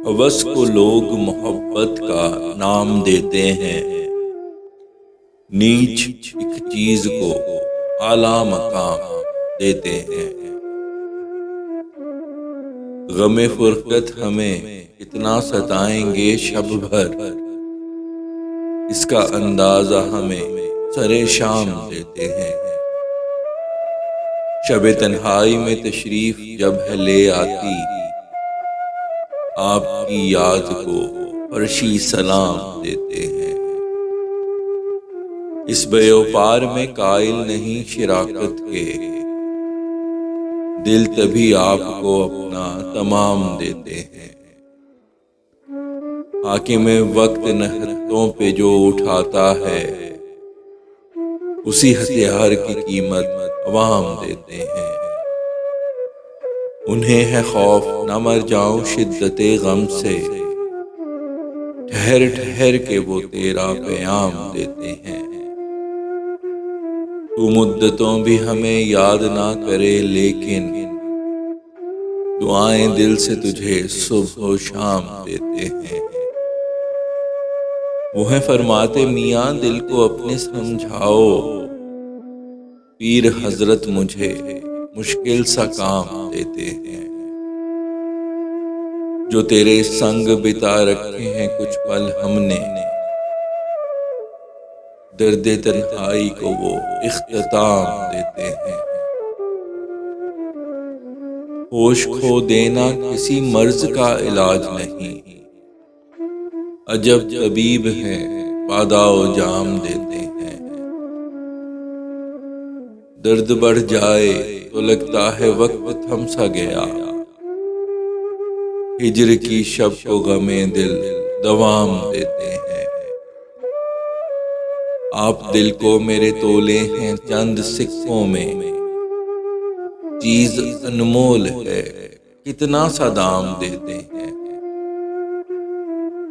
ہوس کو لوگ محبت کا نام دیتے ہیں، نیچ ایک چیز کو اعلیٰ مقام دیتے ہیں۔ غم فرقت ہمیں کتنا ستائیں گے شب بھر، اس کا اندازہ ہمیں سرے شام دیتے ہیں۔ شب تنہائی میں تشریف جب ہے لے آتی، آپ کی یاد کو فرشی سلام دیتے ہیں۔ اس بے و پار میں قائل نہیں شراکت کے، دل تبھی آپ کو اپنا تمام دیتے ہیں۔ حاکم وقت نہتوں پہ جو اٹھاتا ہے، اسی ہتھیار کی قیمت عوام دیتے ہیں۔ انہیں ہے خوف نہ مر جاؤں شدت غم سے، ٹھہر ٹھہر کے وہ تیرا پیام دیتے ہیں۔ تو مدتوں بھی ہمیں یاد نہ کرے لیکن دعائیں دل سے تجھے صبح و شام دیتے ہیں۔ وہ ہیں فرماتے میاں دل کو اپنے سمجھاؤ، پیر حضرت مجھے مشکل سا کام دیتے ہیں۔ جو تیرے سنگ بتا رکھے ہیں کچھ پل ہم نے، درد تنہائی کو وہ اختتام دیتے ہیں۔ ہوش کھو دینا کسی مرض کا علاج نہیں، عجب طبیب ہیں بادہ و جام دیتے ہیں۔ درد بڑھ جائے تو لگتا ہے وقت تھم سا گیا، ہجر کی شب کو غم دل دوام دیتے ہیں۔ آپ دل کو میرے تولے ہیں چند سکوں میں، چیز انمول ہے کتنا سا دام دیتے ہیں۔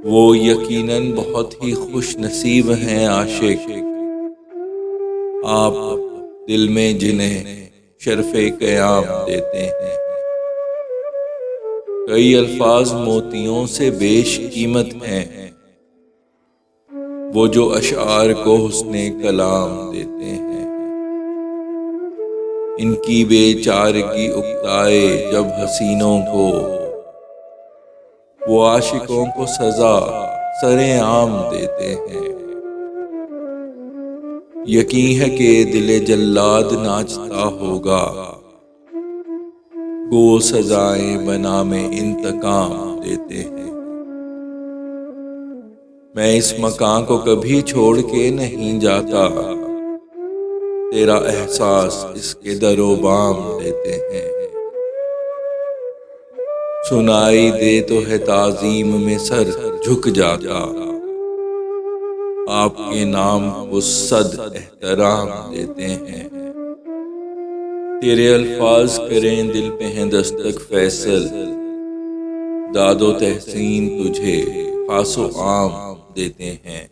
وہ یقیناً بہت ہی خوش نصیب ہیں عاشق، آپ دل میں جنہیں شرف قیام دیتے ہیں۔ کئی الفاظ موتیوں سے بیش قیمت ہیں، وہ جو اشعار کو حسن کلام دیتے ہیں۔ ان کی بے چارگی اکتائے جب حسینوں کو، وہ عاشقوں کو سزا سرے عام دیتے ہیں۔ یقین ہے کہ دل جلاد ناچتا ہوگا، گو سزائیں بنا میں انتقام دیتے ہیں۔ میں اس مکان کو کبھی چھوڑ کے نہیں جاتا، تیرا احساس اس کے در و بام دیتے ہیں۔ سنائی دے تو ہے تعظیم میں سر جھک جاتا، آپ کے نام کو صد احترام دیتے ہیں۔ تیرے الفاظ کریں دل پہ ہیں دستک فیصل، داد و تحسین تجھے خاص و عام دیتے ہیں۔